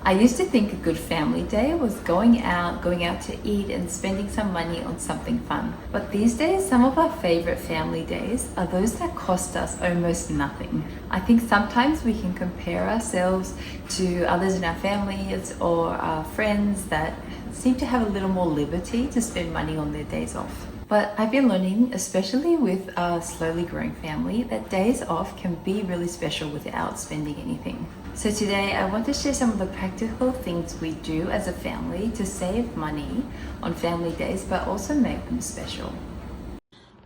I used to think a good family day was going out to eat and spending some money on something fun. But these days, some of our favorite family days are those that cost us almost nothing. I think sometimes we can compare ourselves to others in our families or our friends that seem to have a little more liberty to spend money on their days off. But I've been learning, especially with a slowly growing family, that days off can be really special without spending anything. So today I want to share some of the practical things we do as a family to save money on family days, but also make them special.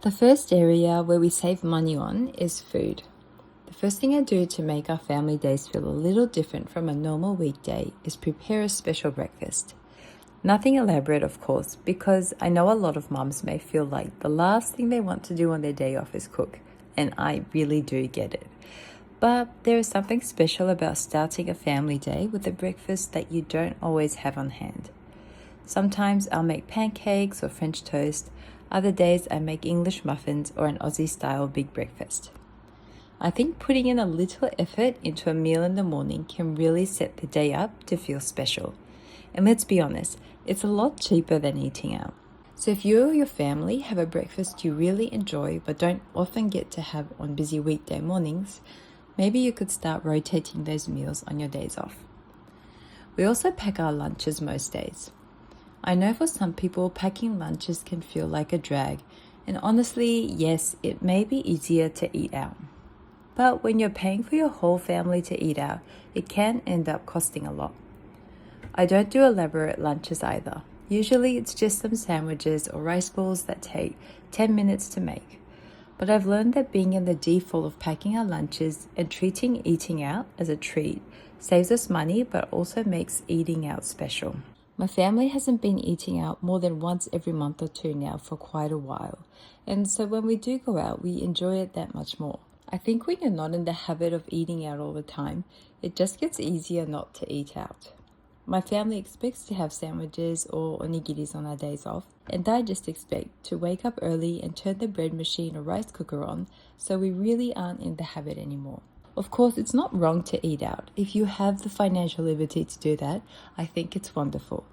The first area where we save money on is food. The first thing I do to make our family days feel a little different from a normal weekday is prepare a special breakfast. Nothing elaborate, of course, because I know a lot of mums may feel like the last thing they want to do on their day off is cook, and I really do get it. But there is something special about starting a family day with a breakfast that you don't always have on hand. Sometimes I'll make pancakes or French toast. Other days I make English muffins or an Aussie-style big breakfast. I think putting in a little effort into a meal in the morning can really set the day up to feel special. And let's be honest, it's a lot cheaper than eating out. So if you or your family have a breakfast you really enjoy but don't often get to have on busy weekday mornings, maybe you could start rotating those meals on your days off. We also pack our lunches most days. I know for some people packing lunches can feel like a drag, and honestly, yes, it may be easier to eat out. But when you're paying for your whole family to eat out, it can end up costing a lot. I don't do elaborate lunches either. Usually it's just some sandwiches or rice balls that take 10 minutes to make. But I've learned that being in the default of packing our lunches and treating eating out as a treat saves us money but also makes eating out special. My family hasn't been eating out more than once every month or two now for quite a while. And so when we do go out, we enjoy it that much more. I think when you're not in the habit of eating out all the time, it just gets easier not to eat out. My family expects to have sandwiches or onigiris on our days off, and I just expect to wake up early and turn the bread machine or rice cooker on, so we really aren't in the habit anymore. Of course, it's not wrong to eat out. If you have the financial liberty to do that, I think it's wonderful.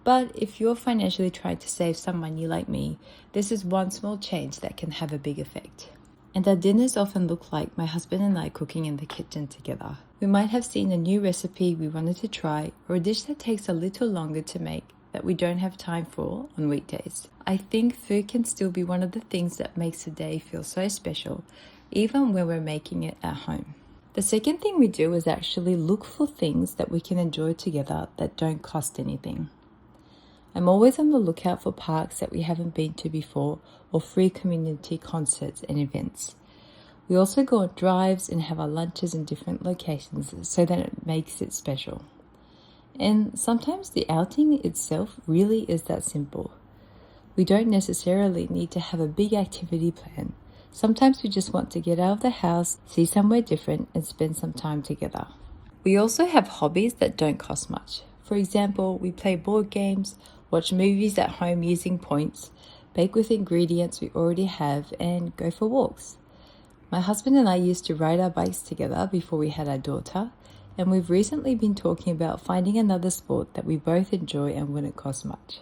But if you're financially trying to save some money like me, this is one small change that can have a big effect. And our dinners often look like my husband and I cooking in the kitchen together. We might have seen a new recipe we wanted to try or a dish that takes a little longer to make that we don't have time for on weekdays. I think food can still be one of the things that makes a day feel so special, even when we're making it at home. The second thing we do is actually look for things that we can enjoy together that don't cost anything. I'm always on the lookout for parks that we haven't been to before or free community concerts and events. We also go on drives and have our lunches in different locations so that it makes it special. And sometimes the outing itself really is that simple. We don't necessarily need to have a big activity plan. Sometimes we just want to get out of the house, see somewhere different, and spend some time together. We also have hobbies that don't cost much. For example, we play board games, watch movies at home using points, bake with ingredients we already have, and go for walks. My husband and I used to ride our bikes together before we had our daughter, and we've recently been talking about finding another sport that we both enjoy and wouldn't cost much.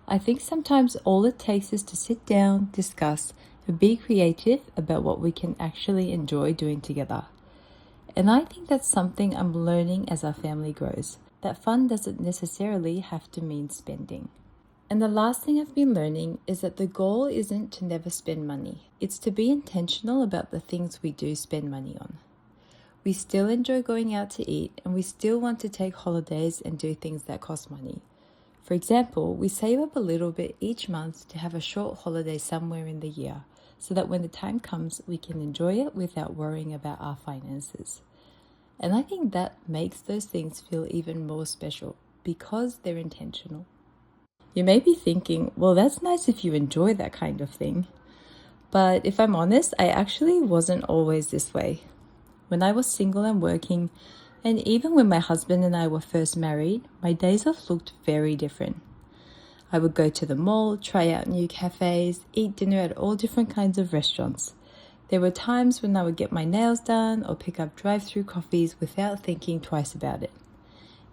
I think sometimes all it takes is to sit down, discuss, and be creative about what we can actually enjoy doing together. And I think that's something I'm learning as our family grows, that fun doesn't necessarily have to mean spending. And the last thing I've been learning is that the goal isn't to never spend money. It's to be intentional about the things we do spend money on. We still enjoy going out to eat, and we still want to take holidays and do things that cost money. For example, we save up a little bit each month to have a short holiday somewhere in the year, so that when the time comes, we can enjoy it without worrying about our finances. And I think that makes those things feel even more special because they're intentional. You may be thinking, well, that's nice if you enjoy that kind of thing. But if I'm honest, I actually wasn't always this way. When I was single and working, and even when my husband and I were first married, my days off looked very different. I would go to the mall, try out new cafes, eat dinner at all different kinds of restaurants. There were times when I would get my nails done or pick up drive-through coffees without thinking twice about it.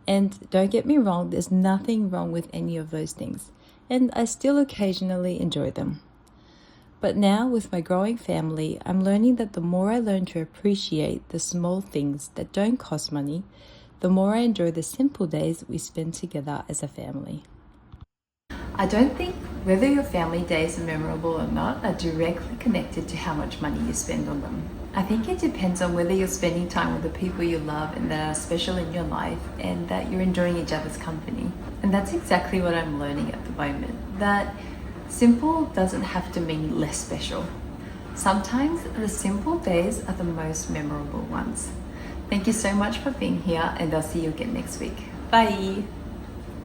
And don't get me wrong, there's nothing wrong with any of those things, and I still occasionally enjoy them. But now, with my growing family, I'm learning that the more I learn to appreciate the small things that don't cost money, the more I enjoy the simple days we spend together as a family. I don't think whether your family days are memorable or not are directly connected to how much money you spend on them. I think it depends on whether you're spending time with the people you love and that are special in your life, and that you're enjoying each other's company. And that's exactly what I'm learning at the moment, that simple doesn't have to mean less special. Sometimes the simple days are the most memorable ones. Thank you so much for being here, and I'll see you again next week. Bye!